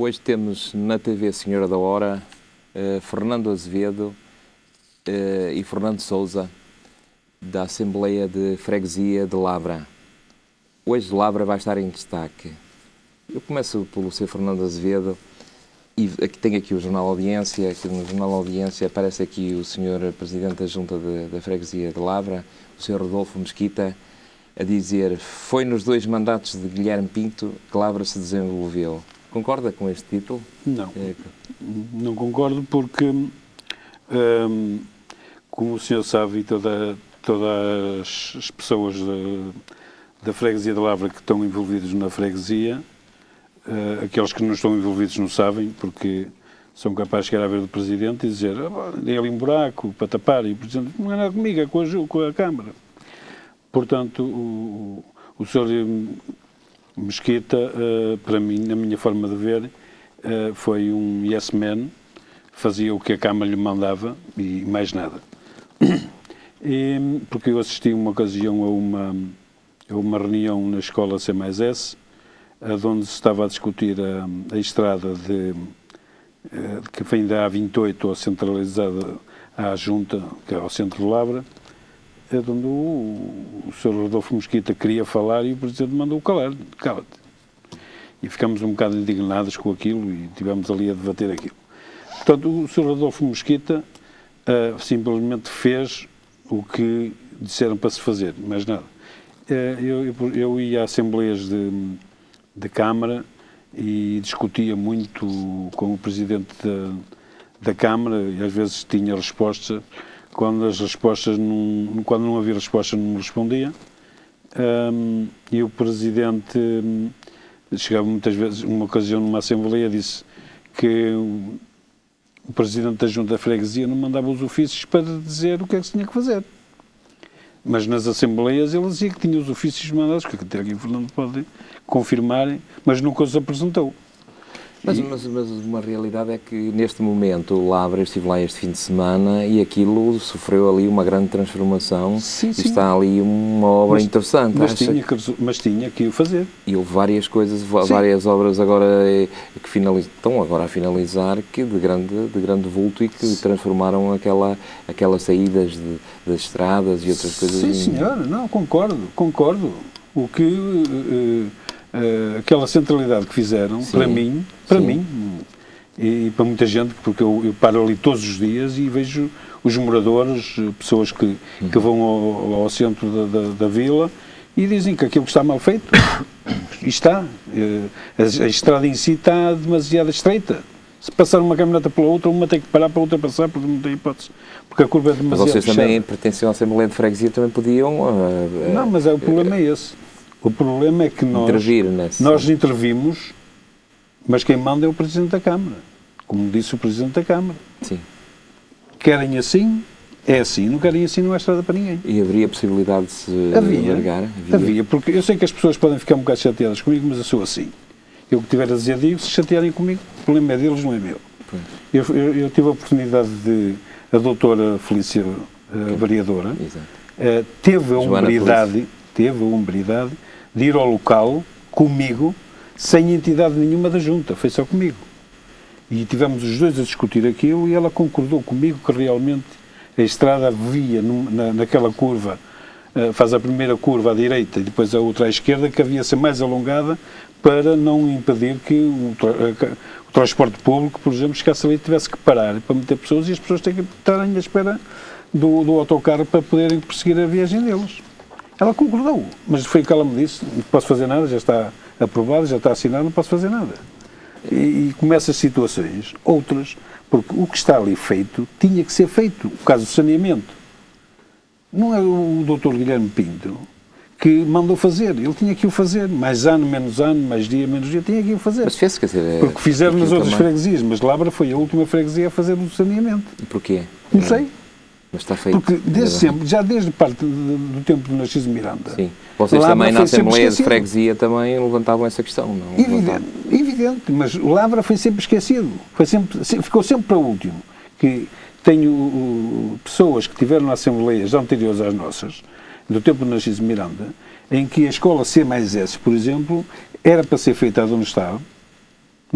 Hoje temos na TV Senhora da Hora Fernando Azevedo e Fernando Sousa, da Assembleia de Freguesia de Lavra. Hoje Lavra vai estar em destaque. Eu começo pelo Sr. Fernando Azevedo e tenho aqui o Jornal Audiência. Aqui no Jornal Audiência aparece aqui o Sr. Presidente da Junta da Freguesia de Lavra, o Sr. Rodolfo Mesquita, a dizer: foi nos 2 mandatos de Guilherme Pinto que Lavra se desenvolveu. Concorda com este título? Não, não concordo porque, como o senhor sabe, e todas as pessoas da freguesia de Lavra que estão envolvidos na freguesia, aqueles que não estão envolvidos não sabem, porque são capazes de chegar à beira do Presidente e dizer: dei ali um buraco para tapar, e o Presidente: não é nada comigo, é com a Câmara. Portanto, o senhor Mesquita, para mim, na minha forma de ver, foi um yes man, fazia o que a Câmara lhe mandava e mais nada. Porque eu assisti uma ocasião a uma reunião na escola C+S, onde se estava a discutir a estrada que vem da A28 ou centralizada à Junta, que é ao centro de Lavra, onde o Sr. Rodolfo Mesquita queria falar e o Presidente mandou-o calar. Cala-te. E ficamos um bocado indignados com aquilo e estivemos ali a debater aquilo. Portanto, o Sr. Rodolfo Mesquita simplesmente fez o que disseram para se fazer, mais nada. Eu ia a assembleias de Câmara e discutia muito com o Presidente da Câmara e às vezes tinha respostas. Quando não havia resposta, não me respondia. E o Presidente chegava muitas vezes, uma ocasião numa Assembleia, disse que o Presidente da Junta da Freguesia não mandava os ofícios para dizer o que é que se tinha que fazer. Mas nas Assembleias ele dizia que tinha os ofícios mandados, que até aqui o Fernando pode confirmar, mas nunca os apresentou. Mas uma realidade é que, neste momento, o Lavra, estive lá este fim de semana e aquilo sofreu ali uma grande transformação. Sim. E está ali uma obra interessante. Mas tinha que o fazer. E houve várias coisas, várias obras agora que estão agora a finalizar, que de grande vulto e que transformaram aquelas saídas das estradas e outras coisas. Sim, senhor, não, concordo. O que... aquela centralidade que fizeram, sim, para mim e para muita gente, porque eu paro ali todos os dias e vejo os moradores, pessoas que vão ao centro da vila e dizem que aquilo que está mal feito, e está. A estrada em si está demasiado estreita. Se passar uma caminhoneta pela outra, uma tem que parar para a outra passar, porque não tem hipótese. Porque a curva é demasiado Mas vocês fechada. Também pertenciam à Assembleia de Freguesia, também podiam... Não, mas o problema é esse. O problema é que nós intervimos, mas quem manda é o Presidente da Câmara. Como disse o Presidente da Câmara. Sim. Querem assim, é assim. Não querem assim, não há estrada para ninguém. E haveria possibilidade de se largar? Havia, porque eu sei que as pessoas podem ficar um bocado chateadas comigo, mas eu sou assim. Eu que tiver a dizer, digo, se chatearem comigo, o problema é deles, não é meu. Eu tive a oportunidade a doutora Felícia, a vereadora, teve a umbridade de ir ao local comigo, sem entidade nenhuma da Junta, foi só comigo. E tivemos os dois a discutir aquilo e ela concordou comigo que realmente a estrada havia naquela curva, faz a primeira curva à direita e depois a outra à esquerda, que havia de ser mais alongada para não impedir que o transporte público, por exemplo, chegasse ali e tivesse que parar para meter pessoas e as pessoas têm que estarem à espera do autocarro para poderem prosseguir a viagem deles. Ela concordou, mas foi o que ela me disse: não posso fazer nada, já está aprovado, já está assinado, não posso fazer nada. E como essas situações, outras, porque o que está ali feito tinha que ser feito. O caso do saneamento. Não é o Dr. Guilherme Pinto que mandou fazer, ele tinha que o fazer. Mais ano, mais dia, menos dia, tinha que o fazer. Mas fez, quer dizer... Porque fizeram nas outras freguesias, mas Lavra foi a última freguesia a fazer o saneamento. E porquê? Não sei. Mas está feito. Porque desde sempre, já desde parte do tempo de Narciso Miranda. Sim. Vocês também na Assembleia de Freguesia também levantavam essa questão, não? Evidente, mas o Lavra foi sempre esquecido. Ficou sempre para o último. Que tenho pessoas que tiveram na Assembleias anteriores às nossas, do tempo de Narciso Miranda, em que a escola C+S, por exemplo, era para ser feita onde estava,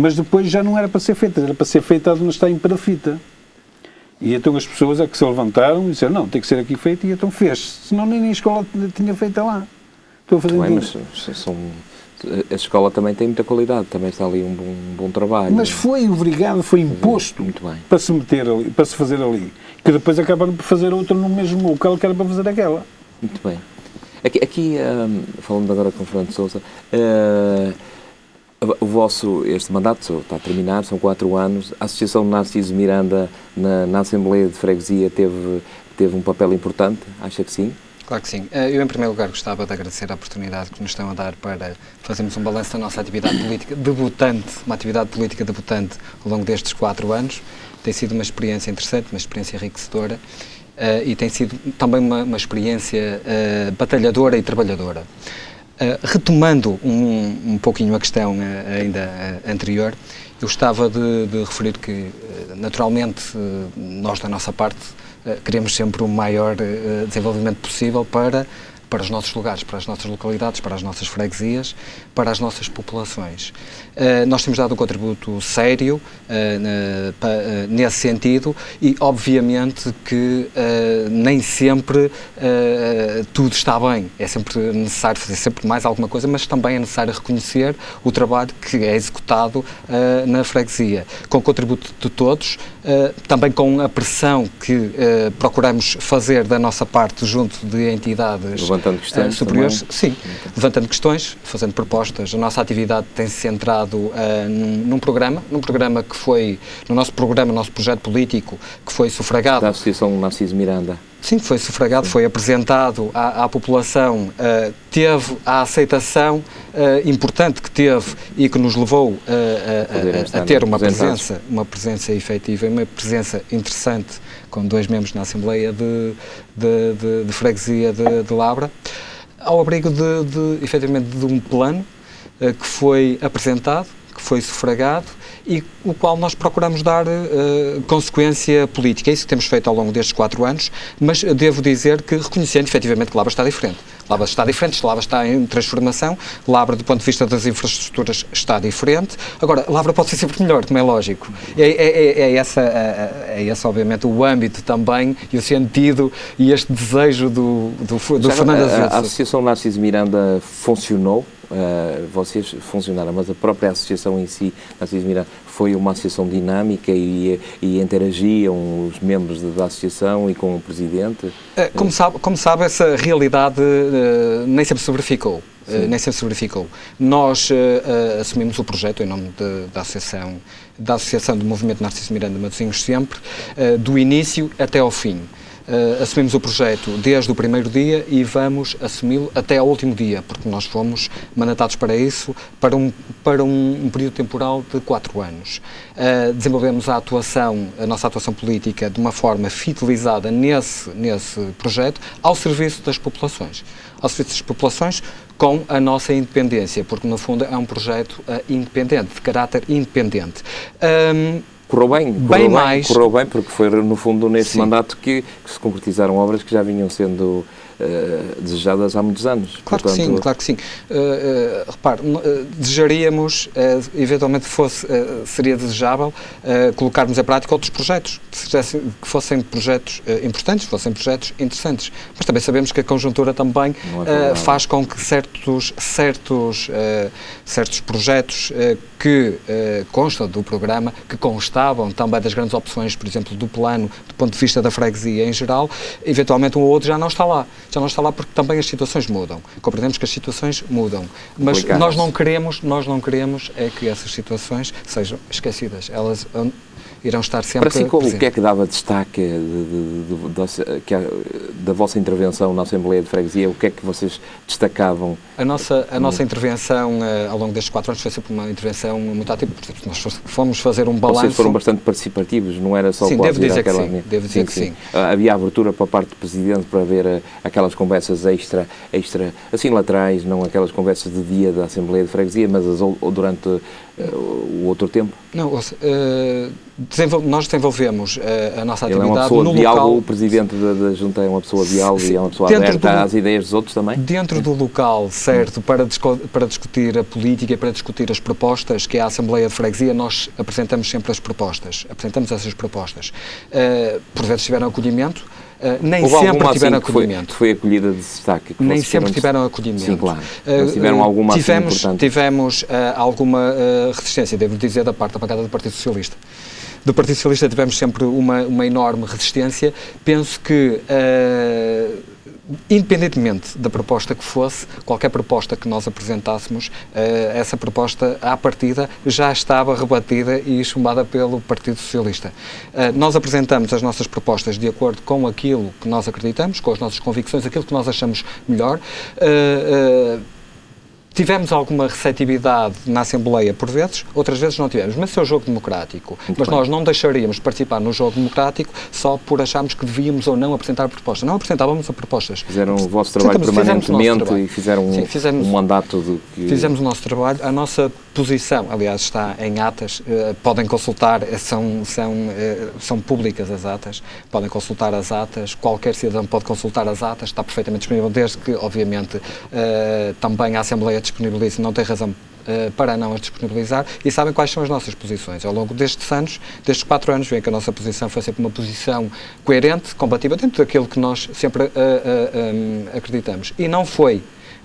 mas depois já não era para ser feita, era para ser feita onde está em parafita. E então as pessoas é que se levantaram e disseram, não, tem que ser aqui feito, e então fez. Senão nem a escola tinha feita lá. Estou a fazer mas a escola também tem muita qualidade, também está ali um bom trabalho. Mas foi obrigado, foi imposto muito bem. Para se meter ali, para se fazer ali. Que depois acabaram por fazer outra no mesmo local que era para fazer aquela. Muito bem. Aqui falando agora com o Fernando Sousa, este mandato está a terminar, são 4 anos. A Associação Narciso Miranda na Assembleia de Freguesia teve um papel importante, acha que sim? Claro que sim. Eu, em primeiro lugar, gostava de agradecer a oportunidade que nos estão a dar para fazermos um balanço da nossa atividade política debutante, uma atividade política debutante ao longo destes 4 anos. Tem sido uma experiência interessante, uma experiência enriquecedora e tem sido também uma experiência batalhadora e trabalhadora. Retomando um pouquinho a questão ainda anterior, eu gostava de referir que, naturalmente, nós, da nossa parte, queremos sempre o maior desenvolvimento possível para os nossos lugares, para as nossas localidades, para as nossas freguesias, para as nossas populações. Nós temos dado um contributo sério nesse sentido e, obviamente, que nem sempre tudo está bem. É sempre necessário fazer sempre mais alguma coisa, mas também é necessário reconhecer o trabalho que é executado na freguesia. Com o contributo de todos, também com a pressão que procuramos fazer da nossa parte junto de entidades levantando questões superiores, também. sim, levantando questões, fazendo propostas. A nossa atividade tem-se centrado num programa que foi, no nosso programa, no nosso projeto político, que foi sufragado. Da Associação Narciso Miranda. Sim, foi sufragado, foi apresentado à população, teve a aceitação importante que teve e que nos levou a ter uma presença efetiva e uma presença interessante com 2 membros na Assembleia de Freguesia de Lavra, ao abrigo efetivamente de um plano que foi apresentado, que foi sufragado e o qual nós procuramos dar consequência política. É isso que temos feito ao longo destes 4 anos, mas devo dizer que reconhecendo efetivamente que Lavra está diferente. Lavra está diferente, Lavra está em transformação, Lavra do ponto de vista das infraestruturas está diferente. Agora, Lavra pode ser sempre melhor, como é lógico. É esse obviamente o âmbito também e o sentido e este desejo do Fernando Azevedo. A Associação Narciso Miranda funcionou? Vocês funcionaram, mas a própria associação em si, Narciso Miranda, foi uma associação dinâmica e interagiam os membros da associação e com o presidente? Como sabe, essa realidade nem sempre se verificou. Nem sempre se verificou. Nós assumimos o projeto em nome da Associação do Movimento Narciso Miranda Matosinhos sempre, do início até ao fim. Assumimos o projeto desde o primeiro dia e vamos assumi-lo até ao último dia, porque nós fomos mandatados para isso, para um período temporal de 4 anos. Desenvolvemos a nossa atuação política de uma forma fidelizada nesse projeto, ao serviço das populações. Ao serviço das populações com a nossa independência, porque no fundo é um projeto independente, de caráter independente. Correu bem, porque foi no fundo nesse mandato que se concretizaram obras que já vinham sendo desejadas há muitos anos. Claro que sim. Repare, desejaríamos, eventualmente seria desejável colocarmos em prática outros projetos, que fossem projetos importantes, fossem projetos interessantes. Mas também sabemos que a conjuntura também faz com que certos projetos que constam do programa, que constavam também das grandes opções, por exemplo, do plano, do ponto de vista da freguesia em geral, eventualmente um ou outro já não está lá. Já não está lá porque também as situações mudam. Compreendemos que as situações mudam. Mas nós não queremos é que essas situações sejam esquecidas. Elas irão estar sempre presentes. Para si, o que é que dava destaque da vossa intervenção na Assembleia de Freguesia? O que é que vocês destacavam? A nossa intervenção ao longo destes 4 anos foi sempre uma intervenção muito ativa. Nós fomos fazer um balanço... Vocês foram bastante participativos, não era só... Sim, devo dizer que sim. Havia abertura para parte do Presidente para ver aquelas conversas extra, assim laterais, não aquelas conversas de dia da Assembleia de Freguesia, mas durante o outro tempo? Não, nós desenvolvemos a nossa Ele é atividade uma pessoa no de diálogo, local. o Presidente da Junta é uma pessoa de diálogo e é uma pessoa Dentro aberta às ideias dos outros também? Dentro do local certo para discutir a política e para discutir as propostas, que é a Assembleia de Freguesia, nós apresentamos sempre as propostas, apresentamos essas propostas. Por vezes tiveram acolhimento, nem Houve sempre alguma, tiveram assim, acolhimento. que foi acolhida de destaque? Que Nem vocês sempre queiram- tiveram acolhimento. Sim, claro. Mas tiveram alguma assim importante? Tivemos alguma resistência, devo dizer, da parte da bancada do Partido Socialista. Do Partido Socialista tivemos sempre uma enorme resistência. Penso que, independentemente da proposta que fosse, qualquer proposta que nós apresentássemos, essa proposta, à partida, já estava rebatida e chumbada pelo Partido Socialista. Nós apresentamos as nossas propostas de acordo com aquilo que nós acreditamos, com as nossas convicções, aquilo que nós achamos melhor. Tivemos alguma receptividade na Assembleia por vezes, outras vezes não tivemos, mas isso é o jogo democrático. Mas nós não deixaríamos de participar no jogo democrático só por acharmos que devíamos ou não apresentar propostas. Não apresentávamos a propostas. Fizeram o vosso trabalho permanentemente e fizeram um mandato do que... Fizemos o nosso trabalho. A nossa posição, aliás, está em atas, podem consultar, são públicas as atas, podem consultar as atas, qualquer cidadão pode consultar as atas, está perfeitamente disponível, desde que, obviamente, também a Assembleia disponibilize, não tem razão para não as disponibilizar, e sabem quais são as nossas posições. Ao longo destes anos, destes 4 anos, veem que a nossa posição foi sempre uma posição coerente, compatível, dentro daquilo que nós sempre acreditamos. E não foi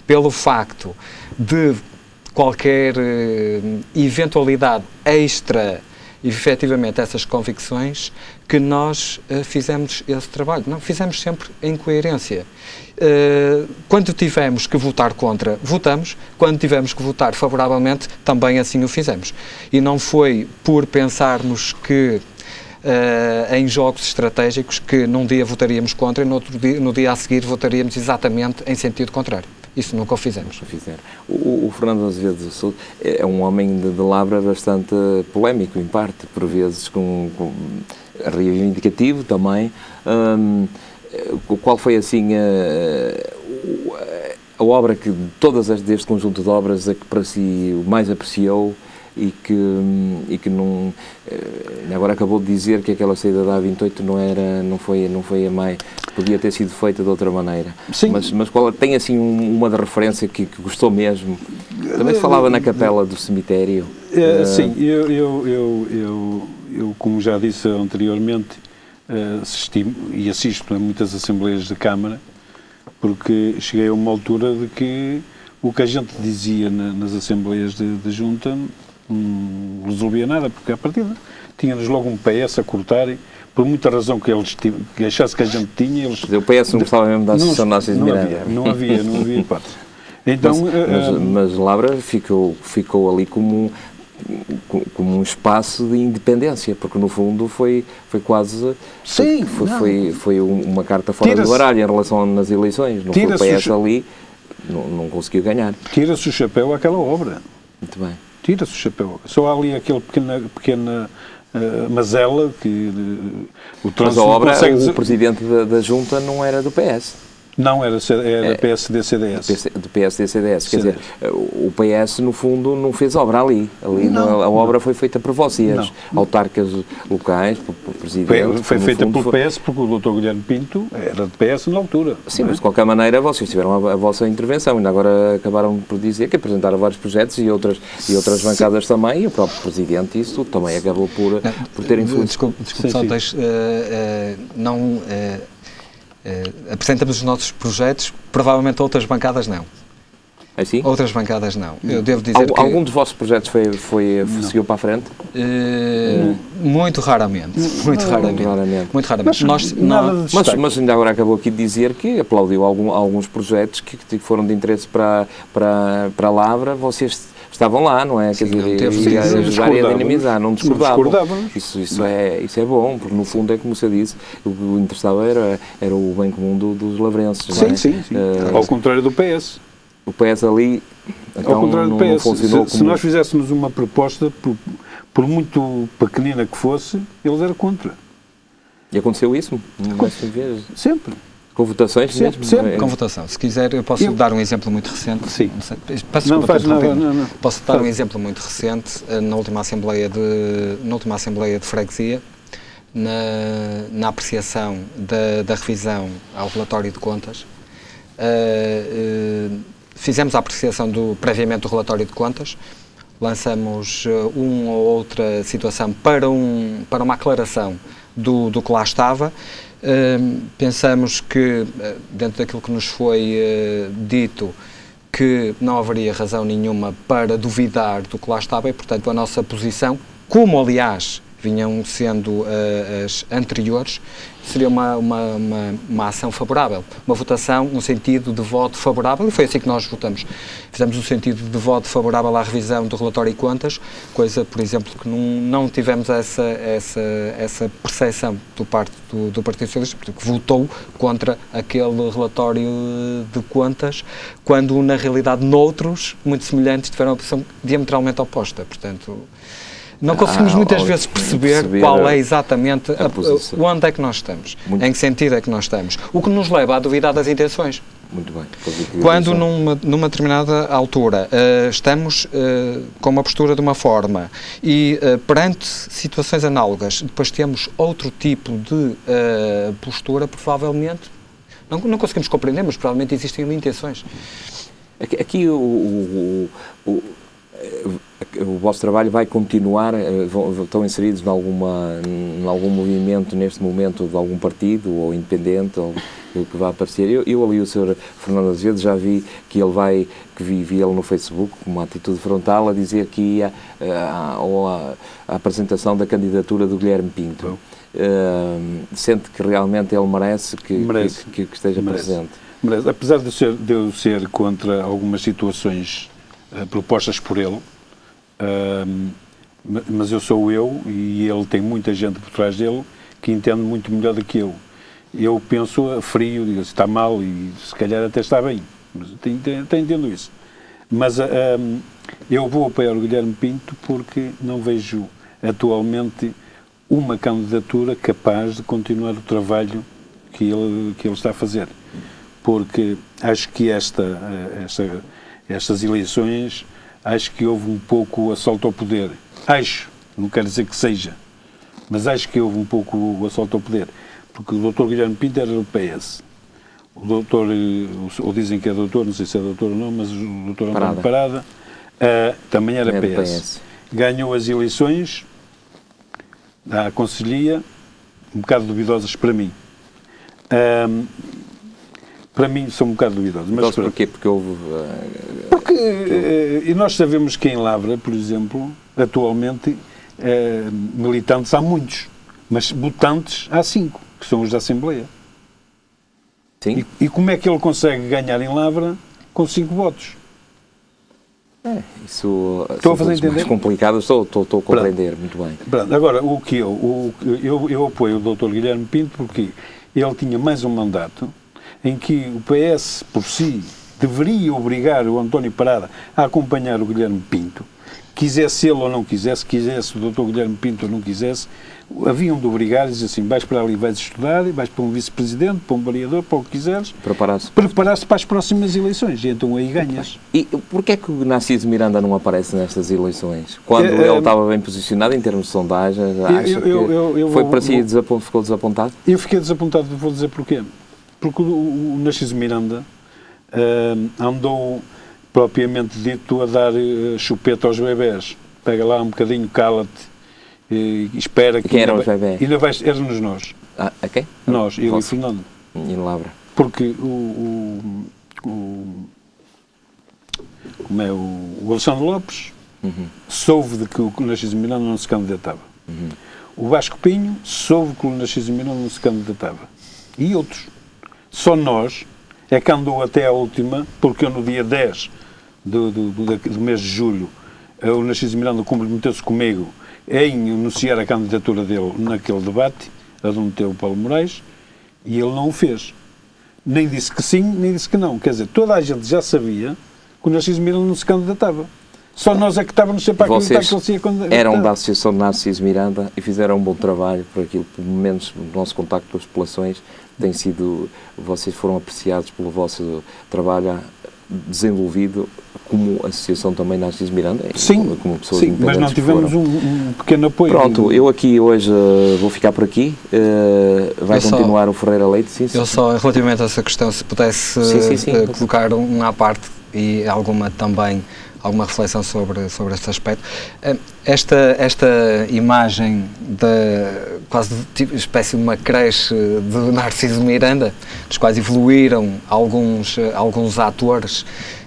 pelo facto de qualquer eventualidade extra, efetivamente, essas convicções, que nós fizemos esse trabalho. Não, fizemos sempre em coerência. Quando tivemos que votar contra, votamos. Quando tivemos que votar favoravelmente, também assim o fizemos. E não foi por pensarmos que em jogos estratégicos que num dia votaríamos contra e no dia a seguir votaríamos exatamente em sentido contrário. Isso nunca o fizemos. O Fernando Azevedo Sousa é um homem de Lavra bastante polémico, em parte, por vezes reivindicativo também. Qual foi, assim, a obra que, de todas deste conjunto de obras, a que para si o mais apreciou e que não... Agora acabou de dizer que aquela saída da A28 não foi a mais... Podia ter sido feita de outra maneira. Sim. Mas qual, tem assim uma de referência que gostou mesmo? Também se falava na capela do cemitério. Sim, eu, como já disse anteriormente, assisti e assisto a muitas assembleias de Câmara, porque cheguei a uma altura de que o que a gente dizia nas assembleias de junta não resolvia nada, porque à partida tínhamos logo um PS a cortarem, por muita razão que eles que achassem que a gente tinha. Eles, o PS não gostava mesmo da Associação Nacional de Miranda. Não havia hipótese. Então, mas Lavra ficou ali como um espaço de independência, porque no fundo foi quase... Sim, foi uma carta fora do baralho em relação nas eleições. Não foi o PS ali, não conseguiu ganhar. Tira-se o chapéu àquela obra. Muito bem. Tira-se o chapéu. Só há ali aquela pequena mazela que o trânsito... Mas a obra, o presidente da Junta não era do PS. Não, era PSD-CDS. Do PSD-CDS. Quer dizer, o PS, no fundo, não fez obra ali. A obra foi feita por vocês, autarcas locais, por presidente. Foi feita pelo PS, porque o Dr. Guilherme Pinto era de PS na altura. Sim, mas de qualquer maneira vocês tiveram a vossa intervenção. Ainda agora acabaram por dizer que apresentaram vários projetos e outras bancadas também, e o próprio presidente, isso também acabou por ter influência. Desculpe, só deixe... apresentamos os nossos projetos, provavelmente outras bancadas não. Assim? Outras bancadas não. Eu devo dizer que... Algum dos vossos projetos seguiu para a frente? Muito raramente. Muito raramente. Mas ainda agora acabou aqui de dizer que aplaudiu alguns projetos que foram de interesse para a Lavra. Vocês estavam lá, não é? Sim, quer dizer, ajudar e a dinamizar, não discordavam. Isso é bom, porque no fundo é como você disse, o que o interessava era o bem comum dos lavrenses. Sim. Ao contrário do PS. O PS ali, então, ao contrário do PS, funcionou se nós fizéssemos uma proposta, por muito pequenina que fosse, eles eram contra. E aconteceu isso? Mais vezes? Sempre. Com votações mesmo? Sempre. Com votação. Se quiser, eu posso dar um exemplo muito recente. Sim. Não sei, peço desculpa, não. Posso dar um exemplo muito recente na última Assembleia de Freguesia, na apreciação da revisão ao relatório de contas. Fizemos a apreciação previamente do relatório de contas, lançamos uma ou outra situação para uma aclaração do que lá estava. Pensamos que, dentro daquilo que nos foi dito, que não haveria razão nenhuma para duvidar do que lá estava e, portanto, a nossa posição, como aliás vinham sendo as anteriores, seria uma ação favorável, uma votação no sentido de voto favorável, e foi assim que nós votamos. Fizemos o sentido de voto favorável à revisão do relatório e contas, coisa, por exemplo, que não tivemos essa percepção do Partido Socialista, porque votou contra aquele relatório de contas, quando na realidade noutros, muito semelhantes, tiveram uma posição diametralmente oposta. Portanto, não conseguimos muitas vezes perceber qual é exatamente onde é que nós estamos, em que sentido é que nós estamos, o que nos leva a duvidar das intenções. Muito bem. Quando numa determinada altura estamos com uma postura de uma forma e perante situações análogas depois temos outro tipo de postura, provavelmente não conseguimos compreender, mas provavelmente existem ali intenções. Aqui o vosso trabalho vai continuar, estão inseridos em algum movimento neste momento de algum partido ou independente ou que vai aparecer? Eu ali o Sr. Fernando Azevedo já vi que ele vi ele no Facebook com uma atitude frontal a dizer que ia à apresentação da candidatura do Guilherme Pinto. Sente que realmente ele merece que esteja presente? Merece. Apesar de eu ser contra algumas situações propostas por ele, mas eu sou eu e ele tem muita gente por trás dele que entende muito melhor do que eu. Eu penso a frio, digo, está mal e se calhar até está bem, mas entendo isso. Mas eu vou apoiar o Guilherme Pinto porque não vejo atualmente uma candidatura capaz de continuar o trabalho que ele está a fazer. Porque acho que estas eleições, acho que houve um pouco o assalto ao poder. Acho, não quero dizer que seja, mas acho que houve um pouco o assalto ao poder. Porque o Dr. Guilherme Pinto era do PS. O doutor, ou dizem que é doutor, não sei se é doutor ou não, mas o Dr. António Parada também era PS. Ganhou as eleições da Conselhia, um bocado duvidosas para mim. Para mim são um bocado duvidosos. Mas porquê? Porque houve... e nós sabemos que em Lavra, por exemplo, atualmente, militantes há muitos, mas votantes há 5, que são os da Assembleia. Sim. E como é que ele consegue ganhar em Lavra com 5 votos? Isso estou a fazer entender? Mais complicado, estou a compreender muito bem. Pronto. Agora, o que eu apoio o Dr. Guilherme Pinto porque ele tinha mais um mandato em que o PS, por si, deveria obrigar o António Parada a acompanhar o Guilherme Pinto. Quisesse ele ou não quisesse o Dr. Guilherme Pinto ou não quisesse, haviam de obrigar e dizer assim, vais para ali, vais estudar, vais para um vice-presidente, para um vereador, para o que quiseres, preparar-se para as próximas eleições, e então aí ganhas. E porquê é que o Narciso Miranda não aparece nestas eleições? Quando ele estava bem posicionado em termos de sondagens, acha que foi para si e ficou desapontado? Eu fiquei desapontado, vou dizer porquê. Porque o Narciso Miranda andou, propriamente dito, a dar chupeta aos bebés. Pega lá um bocadinho, cala-te, e espera que... Quem eram os bebés? Éramos nós. A quem? Nós, eu e o Fernando. E Lavra. Porque o Alexandre Lopes soube de que o Narciso Miranda não se candidatava. O Vasco Pinho soube que o Narciso Miranda não se candidatava. E outros. Só nós é que andou até à última, porque eu no dia 10 do mês de julho, o Narciso Miranda comprometeu-se comigo em anunciar a candidatura dele naquele debate, a de meter o Paulo Moraes, e ele não o fez. Nem disse que sim, nem disse que não. Quer dizer, toda a gente já sabia que o Narciso Miranda não se candidatava. Só nós é que estávamos sempre a acreditar Vocês que ele se ia eram da Associação de Narciso Miranda e fizeram um bom trabalho por aquilo, pelo menos no nosso contacto com as populações, vocês foram apreciados pelo vosso trabalho desenvolvido como associação também Narciso Miranda. Sim, como pessoas sim, mas nós tivemos um pequeno apoio. Pronto, eu aqui hoje vou ficar por aqui. Vai continuar o Ferreira Leite? Sim, eu só, relativamente a essa questão, se pudesse colocar uma à parte e alguma reflexão sobre este aspecto. Esta imagem quase tipo, espécie de uma creche de Narciso Miranda, dos quais evoluíram alguns atores.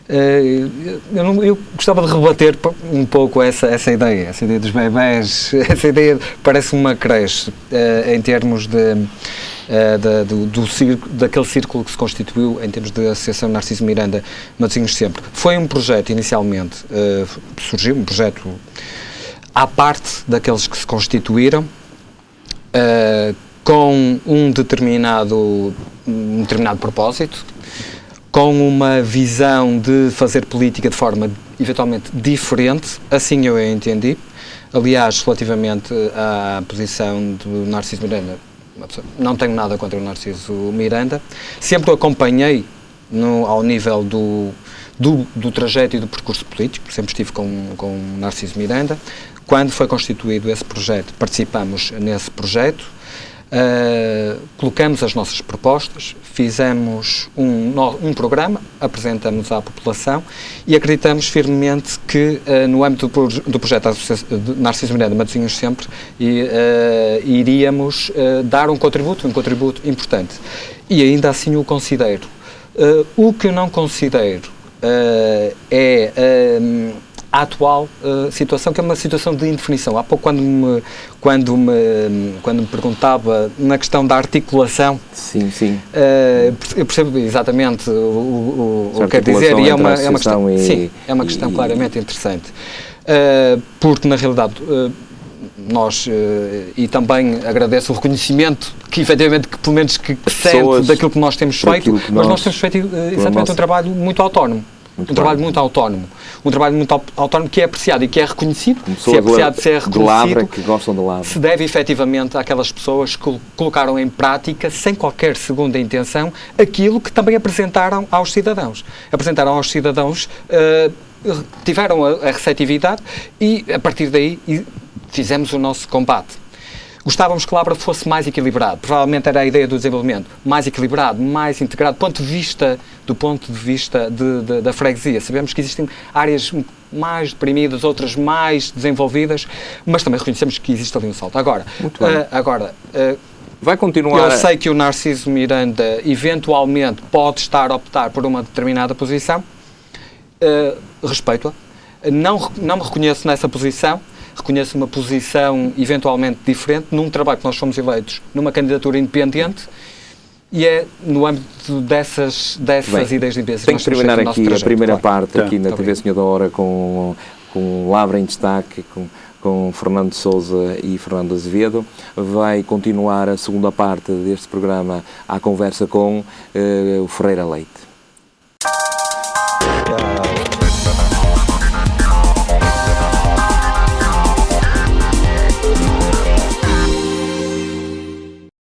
Eu gostava de rebater um pouco essa ideia dos bebés. Essa ideia parece uma creche em termos daquele círculo que se constituiu em termos de Associação Narciso Miranda Matosinhos Sempre. Foi um projeto inicialmente, surgiu um projeto à parte daqueles que se constituíram, com um determinado propósito, com uma visão de fazer política de forma eventualmente diferente, assim eu a entendi. Aliás, relativamente à posição do Narciso Miranda, não tenho nada contra o Narciso Miranda, sempre o acompanhei ao nível do trajeto e do percurso político, sempre estive com o Narciso Miranda. Quando foi constituído esse projeto, participamos nesse projeto, colocamos as nossas propostas, fizemos um programa, apresentamos à população e acreditamos firmemente que no âmbito do projeto de Narciso Miranda Matosinhos Sempre iríamos dar um contributo importante. E ainda assim o considero. O que eu não considero é a atual situação, que é uma situação de indefinição. Há pouco, quando me perguntava na questão da articulação, sim. Eu percebo exatamente o que quer dizer, e é uma questão, é uma questão claramente interessante, porque na realidade nós, e também agradeço o reconhecimento que efetivamente, pelo menos que sente daquilo que nós temos feito, mas nós temos feito exatamente um trabalho muito autónomo. Um trabalho muito autónomo que é apreciado e que é reconhecido. Se é apreciado, se é reconhecido, que gostam de Lavra, se deve efetivamente àquelas pessoas que colocaram em prática, sem qualquer segunda intenção, aquilo que também apresentaram aos cidadãos. Tiveram a receptividade e, a partir daí, fizemos o nosso combate. Gostávamos que Lavra fosse mais equilibrado. Provavelmente era a ideia do desenvolvimento. Mais equilibrado, mais integrado, do ponto de vista da freguesia. Sabemos que existem áreas mais deprimidas, outras mais desenvolvidas, mas também reconhecemos que existe ali um salto. Agora, vai continuar. Eu sei que o Narciso Miranda eventualmente pode estar a optar por uma determinada posição. Respeito-a. Não me reconheço nessa posição. Reconheço uma posição eventualmente diferente num trabalho que nós fomos eleitos numa candidatura independente e é no âmbito dessas ideias de independência. Tenho que terminar aqui a primeira parte aqui na TV Senhor da Hora com Lavra em destaque, com Fernando Sousa e Fernando Azevedo. Vai continuar a segunda parte deste programa à conversa com o Ferreira Leite.